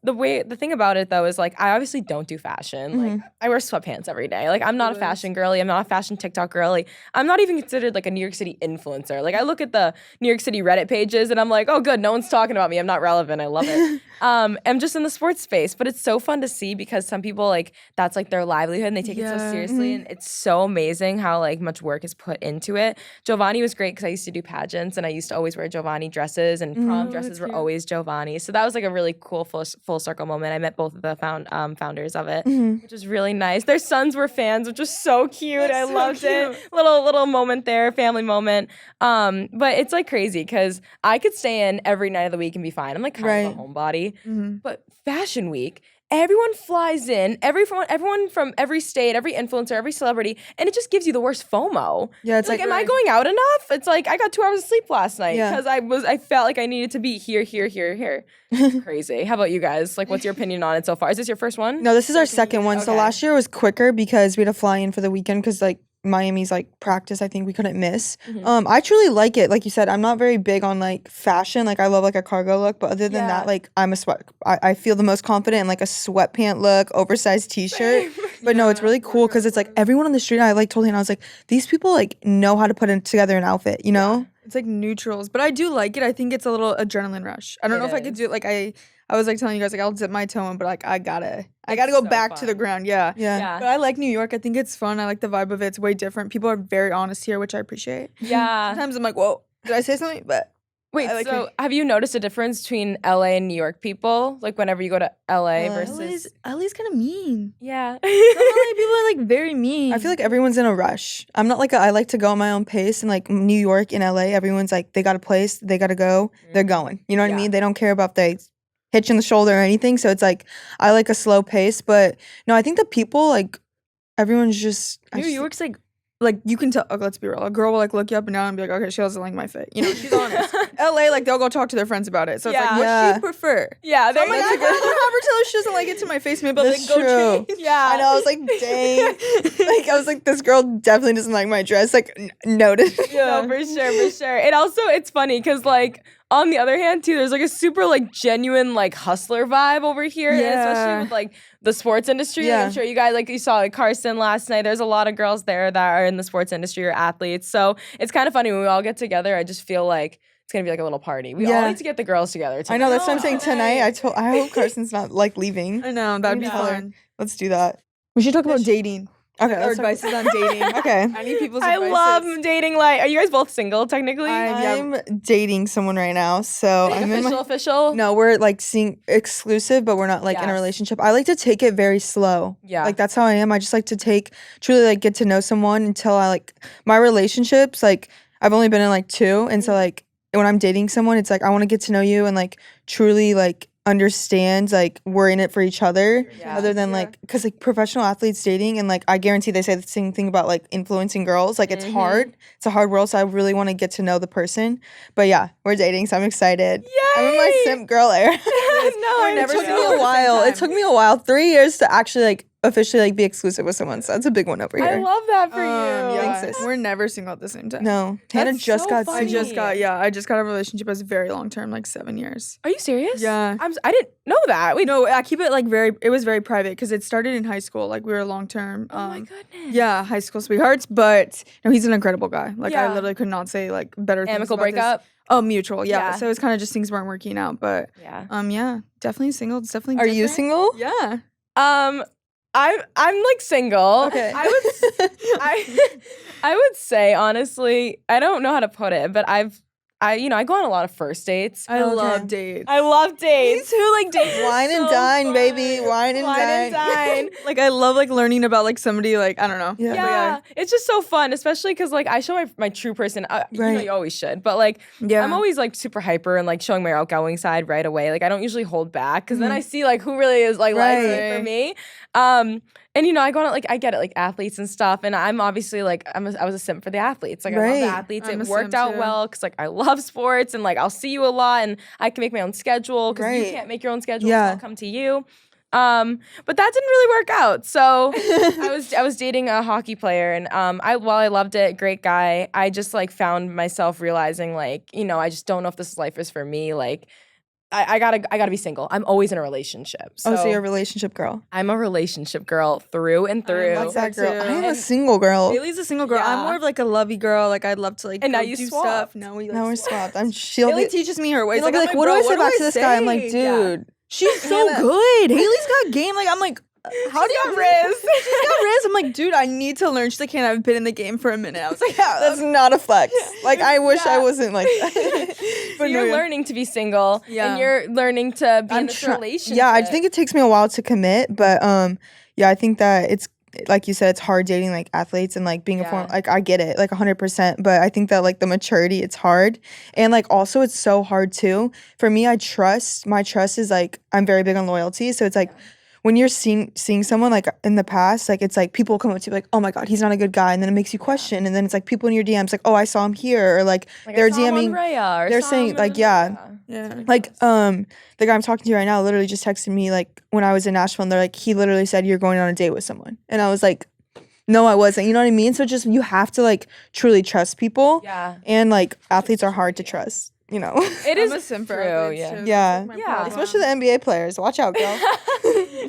Speaker 1: the thing about it though is like I obviously don't do fashion. Like I wear sweatpants every day. Like I'm not a fashion girly. I'm not a fashion TikTok girly. I'm not even considered like a New York City influencer. Like I look at the New York City Reddit pages and I'm like, oh good, no one's talking about me. I'm not relevant. I love it. I'm just in the sports space, but it's so fun to see because some people like that's like their livelihood and they take it so seriously, and it's so amazing how like much work is put into it. Giovanni was great because I used to do pageants and I used to always wear Giovanni dresses, and prom dresses were always Giovanni, so that was like a really cool full circle moment. I met both of the founders of it, which was really nice. Their sons were fans, which was so cute. I loved it. Little moment there, family moment. But it's like crazy because I could stay in every night of the week and be fine. I'm like kind of a homebody. But Fashion Week, everyone flies in, everyone from every state, every influencer, every celebrity, and it just gives you the worst FOMO.
Speaker 3: Yeah, it's
Speaker 1: like,
Speaker 3: like
Speaker 1: am I going out enough? It's like I got 2 hours of sleep last night
Speaker 3: Yeah.
Speaker 1: because I felt like I needed to be here. Crazy. How about you guys? Like, what's your opinion on it so far? Is this your first one?
Speaker 3: No, this is our second one. So last year was quicker because we had to fly in for the weekend because like Miami's like practice, I think we couldn't miss. I truly like it. Like you said, I'm not very big on like fashion. Like I love like a cargo look, but other than that, like I'm a I feel the most confident in like a sweatpant look, oversized t-shirt. But no, it's really cool because it's like everyone on the street. I like told him, I was like, these people like know how to put together an outfit, you know?
Speaker 2: It's like neutrals, but I do like it. I think it's a little adrenaline rush. I don't know if I could do it. Like I was like telling you guys, like I'll dip my toe in, but like I gotta go
Speaker 1: so
Speaker 2: back to the
Speaker 1: fun.
Speaker 2: ground. Yeah.
Speaker 1: Yeah.
Speaker 2: But I like New York. I think it's fun. I like the vibe of it. It's way different. People are very honest here, which I appreciate.
Speaker 1: Yeah.
Speaker 2: Sometimes I'm like, whoa, did I say something? But
Speaker 1: Wait,
Speaker 2: I like
Speaker 1: so
Speaker 2: it.
Speaker 1: have you noticed a difference between LA and New York people? Like whenever you go to LA versus
Speaker 2: LA's kind of mean.
Speaker 1: yeah.
Speaker 2: Some LA people are like very mean.
Speaker 3: I feel like everyone's in a rush. I'm not like I like to go at my own pace. And like New York and LA, everyone's like they got a place, they got to go, they're going. You know what I mean? They don't care about if they hitch in the shoulder or anything. So it's like I like a slow pace. But no, I think the people like everyone's just
Speaker 2: New York's like you can tell. Let's be real. A girl will like look you up and down and be like, okay, she doesn't like my fit. You know, she's honest. LA, like they'll go talk to their friends about it. So it's like, what do you prefer?
Speaker 1: Yeah,
Speaker 2: So I'm like, I
Speaker 1: that's
Speaker 2: can have her tell her she doesn't like it to my face. Maybe I'll
Speaker 3: That's
Speaker 2: like go
Speaker 3: true.
Speaker 2: change.
Speaker 1: yeah.
Speaker 3: I know. I was like, dang. Like I was like, this girl definitely doesn't like my dress. Like noted.
Speaker 1: No, for sure. It also, it's funny because like on the other hand too, there's like a super like genuine like hustler vibe over here, and especially with like the sports industry.
Speaker 3: Yeah.
Speaker 1: I'm sure you guys, like you saw like Carson last night. There's a lot of girls there that are in the sports industry or athletes. So it's kind of funny when we all get together. I just feel like it's gonna be like a little party. We all need to get the girls together.
Speaker 3: I know. That's what I'm saying tonight. I hope Carson's not like leaving.
Speaker 2: I know that'd be fun.
Speaker 3: Let's do that.
Speaker 2: We should talk about dating.
Speaker 3: Okay.
Speaker 2: Our
Speaker 3: let's talk-
Speaker 2: advices on dating.
Speaker 3: Okay.
Speaker 2: I need people's
Speaker 1: I
Speaker 2: advices.
Speaker 1: love dating. Like, are you guys both single technically?
Speaker 3: I'm dating someone right now, so
Speaker 1: Like
Speaker 3: I'm in my.
Speaker 1: official.
Speaker 3: No, we're like seeing exclusive, but we're not like in a
Speaker 1: Yes.
Speaker 3: relationship. I like to take it very slow.
Speaker 1: Yeah.
Speaker 3: Like that's how I am. I just like to truly like get to know someone until I like my relationships. Like I've only been in like 2, and so like when I'm dating someone, it's like I want to get to know you and like truly like understand like we're in it for each other. Other than like because like professional athletes dating and like I guarantee they say the same thing about like influencing girls. Like it's hard. It's a hard world. So I really want to get to know the person. But yeah, we're dating, so I'm excited. I'm in my simp girl era.
Speaker 1: It
Speaker 3: It took me a while. It took me a while, 3 years to actually like officially like be exclusive with someone. So that's a big one over here.
Speaker 1: I love that for you.
Speaker 3: Thanks, sis.
Speaker 2: We're never single at the same time.
Speaker 3: No, Hannah
Speaker 1: That's
Speaker 3: just
Speaker 1: so
Speaker 3: got
Speaker 1: funny.
Speaker 3: single.
Speaker 2: I just got a relationship that's very long term, like 7 years.
Speaker 1: Are you serious?
Speaker 2: Yeah.
Speaker 1: I didn't know that. Wait,
Speaker 2: No, I keep it like it was very private because it started in high school. Like we were long term.
Speaker 1: oh my goodness.
Speaker 2: Yeah, high school sweethearts, but no, he's an incredible guy. Like
Speaker 1: Yeah.
Speaker 2: I literally could not say like better things
Speaker 1: Amicable
Speaker 2: about this.
Speaker 1: breakup.
Speaker 2: Oh, mutual. Yeah.
Speaker 1: Yeah.
Speaker 2: So it's kind of just things weren't working out, but
Speaker 1: Yeah.
Speaker 2: yeah, definitely single. It's definitely
Speaker 3: Are you
Speaker 2: different.
Speaker 3: single?
Speaker 2: Yeah.
Speaker 1: I'm like single.
Speaker 3: Okay.
Speaker 1: I would say honestly, I don't know how to put it, but I go on a lot of first dates.
Speaker 2: I
Speaker 3: Okay.
Speaker 2: love dates.
Speaker 1: I love dates. Who like dates?
Speaker 3: Wine and dine, baby. Wine and dine.
Speaker 2: Like I love like learning about like somebody like I don't know.
Speaker 3: Yeah.
Speaker 1: Yeah, it's just so fun, especially because like I show my true person. You know,
Speaker 3: Right.
Speaker 1: you always should, but like
Speaker 2: Yeah.
Speaker 1: I'm always like super hyper and like showing my outgoing side right away. Like I don't usually hold back because then I see like who really is like likes it for me. And I go on like I get it like athletes and stuff, and I'm obviously like I was a simp for the athletes. Like I love the
Speaker 3: Right.
Speaker 1: athletes.
Speaker 2: I'm a
Speaker 1: It worked
Speaker 2: simp,
Speaker 1: out
Speaker 2: too.
Speaker 1: well because like I love sports and like I'll see you a lot and I can make my own schedule because you
Speaker 3: Right.
Speaker 1: can't make your own schedule.
Speaker 3: Yeah.
Speaker 1: So I'll come to you. But that didn't really work out. So I was dating a hockey player, and while I loved it, great guy, I just like found myself realizing like I just don't know if this life is for me. Like I gotta be single. I'm always in a relationship. So,
Speaker 3: So you're a relationship girl.
Speaker 1: I'm a relationship girl through and through.
Speaker 2: love
Speaker 3: That
Speaker 2: that
Speaker 3: girl.
Speaker 2: too.
Speaker 3: I am a single girl.
Speaker 2: Bailey's a single girl.
Speaker 1: Yeah.
Speaker 2: I'm more of like a lovey girl. Like I'd love to like
Speaker 1: And now
Speaker 2: go
Speaker 1: you
Speaker 2: do
Speaker 1: swapped.
Speaker 2: stuff. Now we like
Speaker 3: Now we're
Speaker 2: swap.
Speaker 3: swapped. She'll
Speaker 2: Bailey
Speaker 3: be
Speaker 2: teaches me her ways.
Speaker 3: She'll be like, what do
Speaker 2: bro,
Speaker 3: I say back to this guy? I'm like,
Speaker 2: say?
Speaker 3: dude.
Speaker 2: She's so
Speaker 3: Hannah-
Speaker 2: good. Haley's got game. Like I'm like, how do you
Speaker 1: Riz.
Speaker 2: She's got Riz. I'm like, dude, I need to learn. She's like, Hannah, I've been in the game for a minute. I was like, yeah,
Speaker 3: That's not a flex. Like I wish I wasn't like that.
Speaker 1: So you're learning to be single,
Speaker 2: Yeah.
Speaker 1: and you're learning to be in this
Speaker 3: try-
Speaker 1: relationship.
Speaker 3: Yeah, I think it takes me a while to commit, but yeah, I think that it's like you said, it's hard dating like athletes and like being a form. Like I get it, like 100%, but I think that like the maturity, it's hard, and like also it's so hard too. For me, my trust is like I'm very big on loyalty, so it's like. When you're seeing someone like in the past, like it's like people come up to you like, oh my god, he's not a good guy, and then it makes you question, and then it's like people in your DMs like, oh, I saw him here, or like they're
Speaker 1: I saw him on
Speaker 3: DMing,
Speaker 1: Raya, or
Speaker 3: they're
Speaker 1: saw
Speaker 3: saying
Speaker 1: him
Speaker 3: like
Speaker 1: in-
Speaker 2: Yeah.
Speaker 3: like the guy I'm talking to right now literally just texted me like when I was in Nashville, and they're like he literally said you're going on a date with someone, and I was like, No, I wasn't. You know what I mean? So just you have to like truly trust people.
Speaker 1: Yeah.
Speaker 3: And like athletes are hard to trust. You know.
Speaker 1: It
Speaker 2: I'm a
Speaker 1: is
Speaker 2: sim for
Speaker 1: true.
Speaker 2: athletes,
Speaker 1: Yeah.
Speaker 2: too.
Speaker 3: Yeah.
Speaker 2: That's, like, my
Speaker 1: Yeah.
Speaker 2: problem.
Speaker 3: Especially the NBA players. Watch out, girl.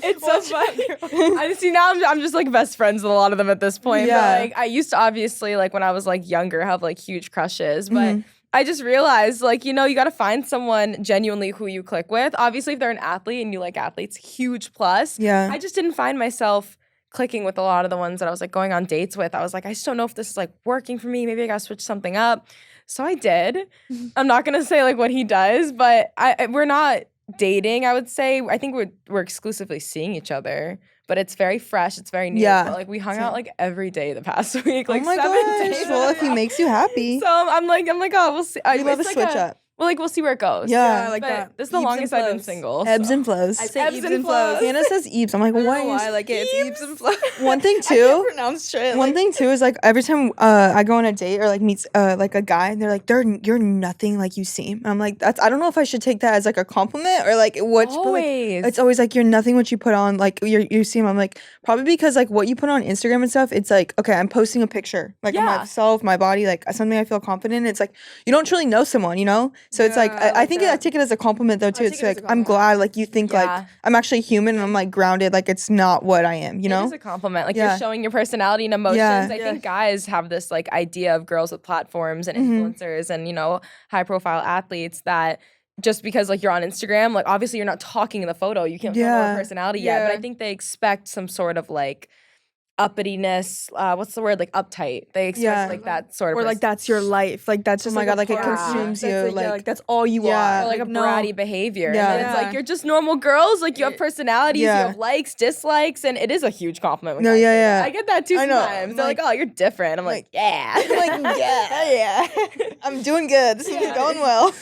Speaker 1: It's so funny. I see now I'm just like best friends with a lot of them at this point.
Speaker 3: Yeah.
Speaker 1: But like I used to obviously like when I was like younger have like huge crushes. But
Speaker 3: Mhm.
Speaker 1: I just realized like, you know, you gotta find someone genuinely who you click with. Obviously if they're an athlete and you like athletes, huge plus.
Speaker 3: Yeah.
Speaker 1: I just didn't find myself clicking with a lot of the ones that I was like going on dates with. I was like, I just don't know if this is like working for me. Maybe I gotta switch something up. So I did. I'm not gonna say like what he does, but we're not dating, I would say. I think we're exclusively seeing each other. But it's very fresh. It's very new.
Speaker 3: Yeah.
Speaker 1: But like we hung out like every day the past week, like
Speaker 3: oh my
Speaker 1: 7
Speaker 3: gosh.
Speaker 1: days.
Speaker 3: Well, if he makes you happy,
Speaker 1: So I'm like, oh, we'll see.
Speaker 3: we love a
Speaker 1: It's like
Speaker 3: switch up.
Speaker 1: Well, like we'll see where it goes.
Speaker 3: Yeah.
Speaker 2: I like
Speaker 1: But
Speaker 2: that.
Speaker 1: this is the
Speaker 2: Ebbs and
Speaker 1: longest I've been
Speaker 2: flows.
Speaker 1: single.
Speaker 3: Ebbs
Speaker 1: so.
Speaker 3: and flows.
Speaker 2: I say
Speaker 1: Ebbs
Speaker 2: ebbs
Speaker 1: and
Speaker 2: and flows.
Speaker 1: flows.
Speaker 3: Hannah says eebs. I'm like,
Speaker 2: I don't
Speaker 3: why?
Speaker 2: know why I like it. It's ebbs and flows.
Speaker 3: One thing
Speaker 2: I
Speaker 3: too.
Speaker 2: can't pronounce shit.
Speaker 3: One thing too is like every time I go on a date or like meets like a guy, they're like, you're nothing like you seem. And I'm like, I don't know if I should take that as like a compliment or like what.
Speaker 1: Always.
Speaker 3: It's always like you're nothing what you put on. Like you seem. I'm like probably because like what you put on Instagram and stuff. It's like okay, I'm posting a picture like of
Speaker 1: Yeah.
Speaker 3: myself, my body, like something I feel confident in. It's like you don't truly know someone, you know. So it's like
Speaker 2: Yeah, I
Speaker 3: I
Speaker 2: like
Speaker 3: think
Speaker 2: that.
Speaker 3: I take it as a compliment though too.
Speaker 2: take
Speaker 3: It's
Speaker 2: it as
Speaker 3: like
Speaker 2: a
Speaker 3: I'm
Speaker 2: compliment.
Speaker 3: glad like you think
Speaker 1: Yeah.
Speaker 3: like I'm actually human and I'm like grounded. Like it's not what I am, you
Speaker 1: It
Speaker 3: know.
Speaker 1: is a compliment. Like
Speaker 3: Yeah.
Speaker 1: you're showing your personality and emotions.
Speaker 3: Yeah.
Speaker 1: I think guys have this like idea of girls with platforms and influencers and, you know, high profile athletes that just because like you're on Instagram, like obviously you're not talking in the photo. You can't tell
Speaker 3: Yeah.
Speaker 1: more personality yet. But I
Speaker 2: Yeah.
Speaker 1: think they expect some sort of like uppityness. What's the word? Like uptight. They expect
Speaker 3: Yeah.
Speaker 1: like that sort of
Speaker 2: Or like that's your life. Like that's just
Speaker 3: my God,
Speaker 2: a
Speaker 3: like, it
Speaker 2: part.
Speaker 3: consumes
Speaker 2: That's
Speaker 3: you,
Speaker 2: Like,
Speaker 3: like-
Speaker 2: like that's all you
Speaker 3: Yeah.
Speaker 2: are.
Speaker 1: or like a
Speaker 2: no.
Speaker 1: bratty behavior.
Speaker 3: Yeah.
Speaker 1: And then it's
Speaker 2: Yeah.
Speaker 1: like you're just normal girls. Like you have personalities,
Speaker 3: Yeah.
Speaker 1: you have likes, dislikes, and it is a huge compliment. When
Speaker 3: No,
Speaker 1: guys
Speaker 3: yeah,
Speaker 1: say that.
Speaker 3: yeah.
Speaker 1: I get that too
Speaker 3: I know.
Speaker 1: sometimes. They're
Speaker 3: Like-
Speaker 1: like, oh, you're different. I'm like, yeah.
Speaker 3: I'm like, yeah. I'm doing good. This is going well.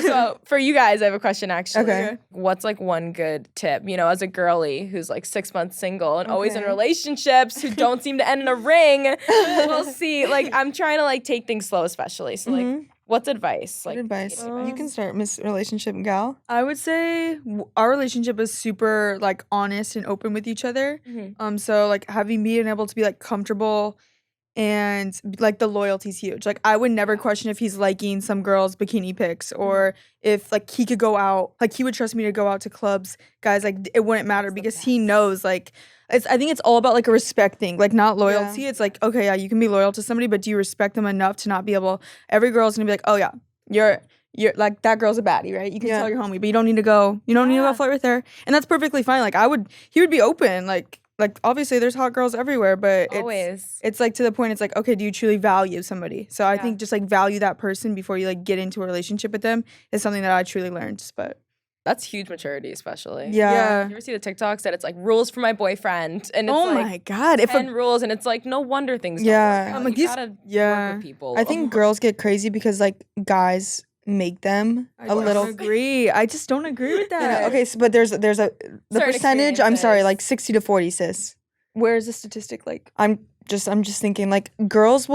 Speaker 1: So for you guys, I have a question actually.
Speaker 3: Okay.
Speaker 1: What's like one good tip, you know, as a girly who's like 6 months single and always in
Speaker 3: Okay.
Speaker 1: relationships who don't seem to end in a ring? We'll see. Like I'm trying to like take things slow, especially. So like, what's advice? Like
Speaker 3: Good advice.
Speaker 1: dating
Speaker 3: You can start, Miss Relationship Gal.
Speaker 2: I would say our relationship is super like honest and open with each other.
Speaker 1: Mhm.
Speaker 2: So like having being able to be like comfortable and like the loyalty's huge. Like I would never question if he's liking some girls' bikini pics or if like he could go out, like he would trust me to go out to clubs. Guys, like it wouldn't matter because he knows like I think it's all about like a respect thing, like not loyalty. It's like, okay, yeah, you can be loyal to somebody, but do you respect them enough to not be able every girl's gonna be like, oh yeah, you're like that girl's a baddie, right? You can
Speaker 3: Yeah.
Speaker 2: tell your homie, but you don't need to go flirt with her. And that's perfectly fine. Like he would be open. Like obviously there's hot girls everywhere, but
Speaker 1: always.
Speaker 2: it's like to the point it's like, okay, do you truly value somebody? So I
Speaker 1: Yeah.
Speaker 2: think just like value that person before you like get into a relationship with them is something that I truly learned. But
Speaker 1: That's huge maturity, especially.
Speaker 3: Yeah.
Speaker 1: You ever see the TikToks that it's like rules for my boyfriend, and it's
Speaker 2: oh
Speaker 1: like
Speaker 2: my god, if
Speaker 1: 10
Speaker 2: a,
Speaker 1: rules, and it's like no wonder things.
Speaker 3: Yeah.
Speaker 1: Don't work out.
Speaker 2: I'm like,
Speaker 1: You
Speaker 2: these-
Speaker 1: gotta
Speaker 2: yeah.
Speaker 1: work with people.
Speaker 3: I think girls get crazy because like guys make them
Speaker 2: I
Speaker 3: a
Speaker 2: don't
Speaker 3: little.
Speaker 2: agree. I just don't agree with
Speaker 3: You
Speaker 2: that.
Speaker 3: know, okay, so, but there's a the
Speaker 1: Certain
Speaker 3: percentage. I'm sorry,
Speaker 1: experiences.
Speaker 3: like 60 to 40, sis.
Speaker 2: Where is the statistic like?
Speaker 3: I'm just thinking like girls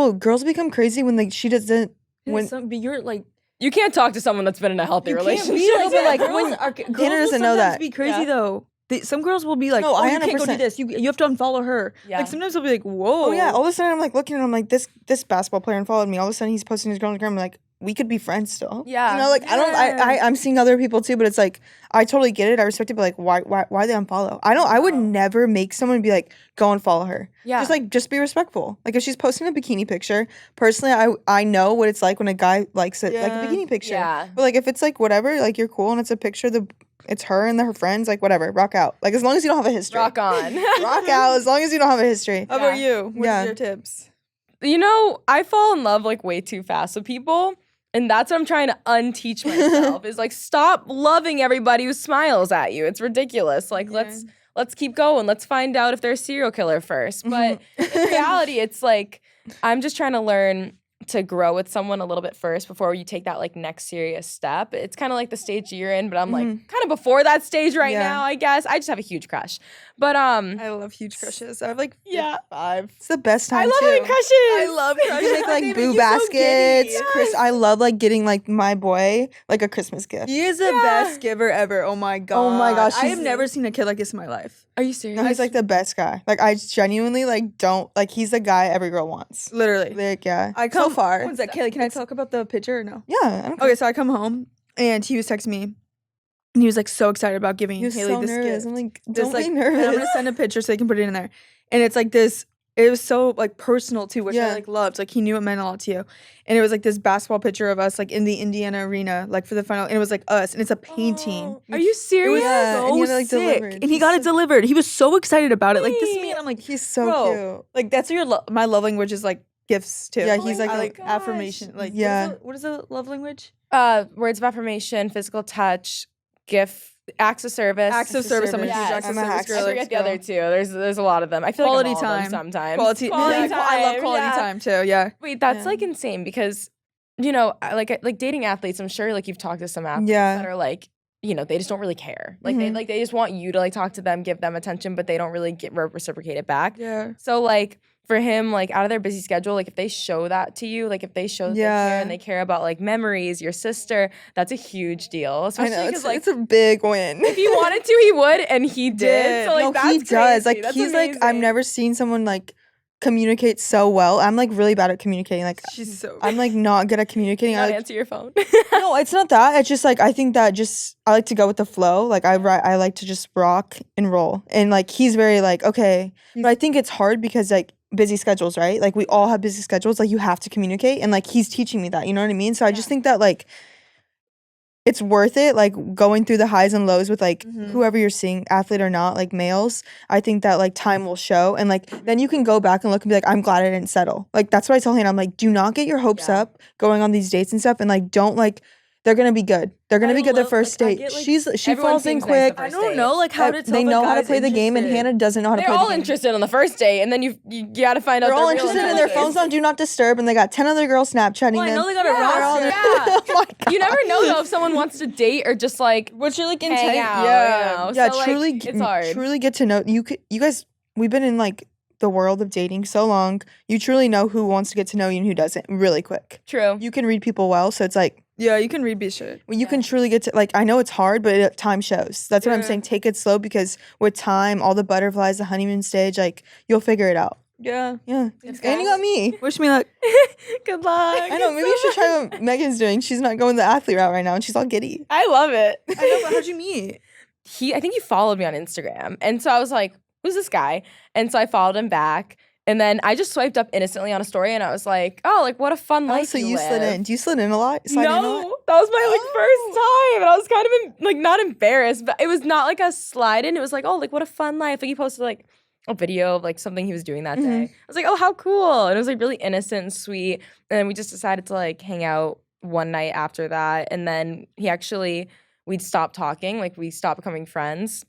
Speaker 3: become crazy when like she doesn't when
Speaker 2: But you're like
Speaker 1: you can't talk to someone that's been in a healthy
Speaker 2: you
Speaker 1: relationship.
Speaker 2: can't be like,
Speaker 3: but, like,
Speaker 2: girls
Speaker 3: when-
Speaker 2: are, girls
Speaker 3: Hannah
Speaker 2: will
Speaker 3: doesn't know
Speaker 2: sometimes
Speaker 3: that.
Speaker 2: be crazy
Speaker 1: Yeah.
Speaker 2: though. Some girls will be like,
Speaker 3: No,
Speaker 2: oh, you can't go do
Speaker 3: 100%.
Speaker 2: this. You have to unfollow her.
Speaker 1: Yeah.
Speaker 2: Like sometimes they'll be like, whoa.
Speaker 3: oh yeah, all of a sudden I'm like looking at him like this basketball player unfollowed me. All of a sudden he's posting his girl on Instagram. I'm like, we could be friends still.
Speaker 1: Yeah.
Speaker 3: You know, like I'm seeing other people too, but it's like I totally get it. I respect it, but like why they unfollow? I would never make someone be like, go and follow her.
Speaker 1: Yeah.
Speaker 3: Just be respectful. Like if she's posting a bikini picture, personally I know what it's like when a guy likes it like a
Speaker 2: Yeah.
Speaker 3: bikini picture.
Speaker 1: Yeah.
Speaker 3: But like if it's like whatever, like you're cool and it's a picture, it's her and her friends, like whatever, rock out. Like as long as you don't have a history.
Speaker 1: Rock on.
Speaker 3: Rock out as long as you don't have a history.
Speaker 2: How about you? What's
Speaker 3: Yeah.
Speaker 2: your tips?
Speaker 1: You know, I fall in love like way too fast with people. And that's what I'm trying to unteach myself is like stop loving everybody who smiles at you. It's ridiculous. Like let's keep going. Let's find out if they're a serial killer first. But in reality, it's like I'm just trying to learn to grow with someone a little bit first before you take that like next serious step. It's kind of like the stage you're in, but I'm like kind of before that stage right
Speaker 3: Yeah.
Speaker 1: now, I guess. I just have a huge crush. But
Speaker 2: I love huge crushes. I have like
Speaker 1: Yeah.
Speaker 2: 5.
Speaker 3: It's the best time
Speaker 1: I love
Speaker 3: too.
Speaker 1: having crushes.
Speaker 2: I love
Speaker 3: You
Speaker 2: crushes.
Speaker 3: make
Speaker 2: They
Speaker 3: like
Speaker 2: make
Speaker 3: boo
Speaker 2: you so
Speaker 3: baskets.
Speaker 2: giddy.
Speaker 3: I love like getting like my boy like a Christmas gift.
Speaker 2: He is the best giver ever. Oh my god.
Speaker 3: Oh my gosh,
Speaker 2: I have
Speaker 3: he's-
Speaker 2: never seen a kid like this in my life.
Speaker 1: Are you serious?
Speaker 3: No, he's like the best guy. Like I genuinely like don't like he's the guy every girl wants.
Speaker 2: Literally.
Speaker 3: Like yeah.
Speaker 2: I come
Speaker 3: so far.
Speaker 2: What's that, Kaylee? Can I talk about the picture or no?
Speaker 3: Yeah. I don't care.
Speaker 2: Okay, so I come home and he was texting me, and he was like so excited about giving
Speaker 3: He was
Speaker 2: Haley
Speaker 3: so
Speaker 2: this
Speaker 3: nervous.
Speaker 2: gift.
Speaker 3: I'm like,
Speaker 2: This,
Speaker 3: don't
Speaker 2: like,
Speaker 3: be
Speaker 2: and I'm
Speaker 3: nervous.
Speaker 2: gonna send a picture so they can put it in there, and it's like this. It was so like personal too, which I
Speaker 3: Yeah.
Speaker 2: like loved. Like he knew it meant a lot to you, and it was like this basketball picture of us like in the Indiana arena, like for the final, and it was like us, and it's a painting.
Speaker 1: Are you serious?
Speaker 3: Yeah,
Speaker 2: So
Speaker 3: and he had it, like,
Speaker 2: sick.
Speaker 3: delivered.
Speaker 2: And he
Speaker 3: He's
Speaker 2: got it
Speaker 3: so-
Speaker 2: delivered. He was so excited about it. Like this is me, and I'm like,
Speaker 3: He's so
Speaker 2: bro,
Speaker 3: cute.
Speaker 2: like that's your my love language is like gifts too.
Speaker 3: Yeah, he's like
Speaker 2: I
Speaker 3: a-
Speaker 2: like
Speaker 1: gosh.
Speaker 2: affirmation. Like
Speaker 3: Yeah.
Speaker 2: what is the love language?
Speaker 1: Words of affirmation, physical touch, gift, acts of service.
Speaker 2: Acts of service. I'm a huge
Speaker 1: Yes.
Speaker 2: acts of
Speaker 3: I'm a
Speaker 2: service
Speaker 3: acts of
Speaker 2: girl.
Speaker 1: I forget the other two. There's a lot of them. I feel
Speaker 2: Quality
Speaker 1: like I'm all of them
Speaker 2: time.
Speaker 1: sometimes.
Speaker 2: Quality.
Speaker 1: Quality time.
Speaker 2: I love quality
Speaker 1: yeah.
Speaker 2: time too. Yeah.
Speaker 1: Wait, that's
Speaker 3: Yeah.
Speaker 1: like insane because, you know, like dating athletes. I'm sure like you've talked to some athletes
Speaker 3: Yeah.
Speaker 1: that are like, you know, they just don't really care. Like
Speaker 2: Mm-hmm.
Speaker 1: they just want you to like talk to them, give them attention, but they don't really get reciprocate it back.
Speaker 2: Yeah.
Speaker 1: So like for him, like out of their busy schedule, like if they show that to you, like if they show that they care
Speaker 3: Yeah.
Speaker 1: and they care about like memories, your sister, that's a huge deal.
Speaker 3: I
Speaker 1: Especially
Speaker 3: know
Speaker 1: because like
Speaker 3: it's a big win.
Speaker 1: if he wanted to, he would, and he did. So like
Speaker 3: no,
Speaker 1: that's
Speaker 3: he does.
Speaker 1: crazy.
Speaker 3: Like
Speaker 1: That's
Speaker 3: he's like I've
Speaker 1: amazing.
Speaker 3: never seen someone like communicate so well. I'm like really bad at communicating. Like
Speaker 2: She's so.
Speaker 3: I'm like not good at communicating.
Speaker 1: Not
Speaker 3: I like,
Speaker 1: answer your phone.
Speaker 3: no, it's not that. It's just like I think that just I like to go with the flow. Like I like to just rock and roll. And like he's very like okay, but I think it's hard because like busy schedules, right? Like we all have busy schedules. Like you have to communicate, and like he's teaching me that. You know what I mean? So I just think that like it's worth it. Like going through the highs and lows with like whoever you're seeing, athlete or not, like males. I think that like time will show, and like then you can go back and look and be like, I'm glad I didn't settle. Like that's what I tell Hannah. I'm like, do not get your hopes
Speaker 1: Yeah.
Speaker 3: up going on these dates and stuff, and like don't like. They're gonna be good. They're gonna
Speaker 1: I
Speaker 3: be good their
Speaker 1: love-
Speaker 3: first
Speaker 1: like, I
Speaker 3: date.
Speaker 1: get, like,
Speaker 3: She
Speaker 1: everyone
Speaker 3: falls in
Speaker 1: seems nice the
Speaker 3: quick.
Speaker 2: I
Speaker 1: first
Speaker 2: don't
Speaker 1: date.
Speaker 2: know like how to tell
Speaker 3: They
Speaker 2: the
Speaker 3: know how to
Speaker 2: guys
Speaker 3: play the game, and
Speaker 2: interested.
Speaker 3: Hannah doesn't know how to
Speaker 1: They're
Speaker 3: play
Speaker 1: all
Speaker 3: the game.
Speaker 1: interested on the first date, and then you gotta find out
Speaker 3: They're all
Speaker 1: the real
Speaker 3: interested in their
Speaker 1: intentions.
Speaker 3: phones on Do Not Disturb, and they got 10 other girls Snapchatting
Speaker 2: Well, I
Speaker 3: them.
Speaker 2: know they got a
Speaker 1: Yeah,
Speaker 2: roster.
Speaker 1: yeah.
Speaker 3: Oh my God.
Speaker 1: You never know though if someone wants to date or just like
Speaker 2: What's your like
Speaker 1: hang
Speaker 2: intent?
Speaker 1: out.
Speaker 2: Yeah.
Speaker 1: You know?
Speaker 3: Yeah,
Speaker 1: So, like,
Speaker 3: truly,
Speaker 1: it's hard.
Speaker 3: truly get to know you. You guys, we've been in like the world of dating so long. You truly know who wants to get to know you and who doesn't really quick.
Speaker 1: True.
Speaker 3: You can read people well, so it's like
Speaker 2: Yeah, you can read B shit.
Speaker 3: you can truly get to like. I know it's hard, but time shows. That's what I'm
Speaker 2: Yeah.
Speaker 3: saying. Take it slow because with time, all the butterflies, the honeymoon stage, like you'll figure it out.
Speaker 2: Yeah.
Speaker 3: Yeah,
Speaker 1: It's
Speaker 3: and you got me.
Speaker 2: Wish me luck.
Speaker 1: Good luck.
Speaker 3: I know. Maybe you should try what Megan's doing. She's not going the athlete route right now, and she's all giddy.
Speaker 1: I love it.
Speaker 2: I know, but how'd you meet?
Speaker 1: I think he followed me on Instagram. And so I was like, who's this guy? And so I followed him back. And then I just swiped up innocently on a story and I was like, oh, like what a fun
Speaker 3: Oh,
Speaker 1: life.
Speaker 3: so
Speaker 1: you
Speaker 3: you slid
Speaker 1: live.
Speaker 3: in. Do you slid in a lot? Slide in a lot?
Speaker 1: No, that was my like first time. And I was kind of like not embarrassed, but it was not like a slide in. It was like, oh, like what a fun life. Like he posted like a video of like something he was doing that day. I was like, oh, how cool. And it was like really innocent and sweet. And then we just decided to like hang out one night after that. And then we'd stopped talking. Like we stopped becoming friends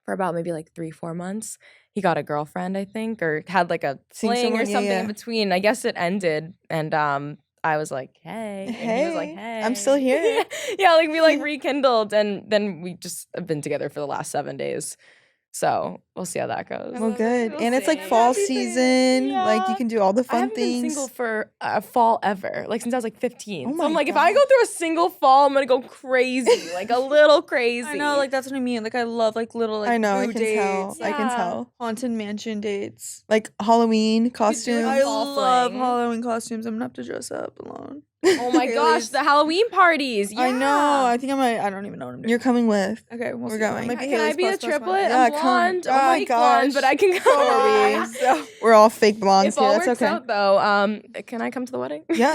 Speaker 1: for about maybe like 3-4 months. He got a girlfriend, I think, or had like a
Speaker 3: Seeing
Speaker 1: fling or
Speaker 3: someone, yeah,
Speaker 1: something
Speaker 3: yeah.
Speaker 1: in between. I guess it ended. And I was like, hey. And he was like, hey.
Speaker 3: I'm still here.
Speaker 1: Yeah, like we like rekindled and then we just have been together for the last 7 days. So we'll see how that goes.
Speaker 3: Well, good.
Speaker 1: We'll
Speaker 3: And it's like
Speaker 1: see.
Speaker 3: fall
Speaker 1: Happy
Speaker 3: season. Like
Speaker 1: Yeah.
Speaker 3: you can do all the
Speaker 1: I
Speaker 3: fun
Speaker 1: haven't been
Speaker 3: things.
Speaker 1: single for a fall ever, like since I was like 15.
Speaker 3: Oh
Speaker 1: so
Speaker 3: my
Speaker 1: I'm like, if I go through a single fall, I'm gonna go crazy, like a little crazy.
Speaker 2: I know, like that's what I mean. Like I love like little like
Speaker 3: I know. I
Speaker 2: food
Speaker 3: can tell.
Speaker 2: dates,
Speaker 3: I can
Speaker 1: Yeah.
Speaker 3: tell.
Speaker 2: haunted mansion dates.
Speaker 3: Like Halloween costumes.
Speaker 2: I
Speaker 1: fall
Speaker 2: love
Speaker 1: fling.
Speaker 2: Halloween costumes. I'm gonna have to dress up alone.
Speaker 1: oh my gosh,
Speaker 2: Haley's-
Speaker 1: the Halloween parties. Yeah.
Speaker 2: I know. I think I might. I don't even know what I'm doing.
Speaker 3: You're coming with.
Speaker 2: Okay, we'll
Speaker 3: We're
Speaker 2: see.
Speaker 3: going.
Speaker 2: Might be
Speaker 1: Can I
Speaker 2: Haley's
Speaker 1: be a
Speaker 2: plus plus
Speaker 1: triplet?
Speaker 2: one.
Speaker 3: Yeah,
Speaker 1: I'm
Speaker 3: come.
Speaker 1: blonde.
Speaker 3: Oh
Speaker 1: I'm
Speaker 3: my
Speaker 1: fake blonde,
Speaker 3: gosh.
Speaker 1: but I can come.
Speaker 2: So-
Speaker 3: We're all fake blondes
Speaker 1: If
Speaker 3: here.
Speaker 1: all
Speaker 3: That's
Speaker 1: works
Speaker 3: okay.
Speaker 1: out though, can I come to the wedding?
Speaker 3: Yeah.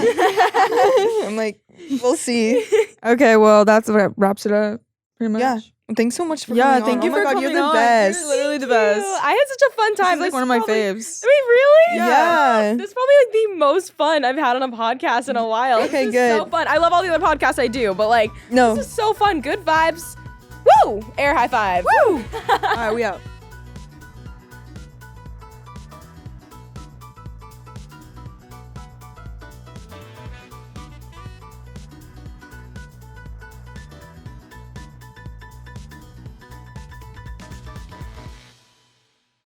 Speaker 3: I'm like, we'll see.
Speaker 2: Okay, well that's what wraps it up. Pretty much.
Speaker 3: Yeah. Thank you so much for
Speaker 2: Yeah,
Speaker 3: coming
Speaker 2: thank
Speaker 3: on.
Speaker 2: you
Speaker 3: Oh
Speaker 2: for
Speaker 3: my God,
Speaker 2: coming
Speaker 3: you're the
Speaker 2: on.
Speaker 3: best.
Speaker 2: You're literally the
Speaker 1: Thank you.
Speaker 2: best.
Speaker 1: I had such a fun time.
Speaker 2: This is like
Speaker 1: This
Speaker 2: one of my
Speaker 1: probably-
Speaker 2: faves.
Speaker 1: Wait, really?
Speaker 3: Yeah.
Speaker 1: This is probably like the most fun I've had on a podcast in a while.
Speaker 3: Okay,
Speaker 1: this is so
Speaker 3: good.
Speaker 1: fun. I love all the other podcasts I do, but like,
Speaker 3: No.
Speaker 1: this is so fun. Good vibes. Woo! Air high five. Woo!
Speaker 2: All right, we out.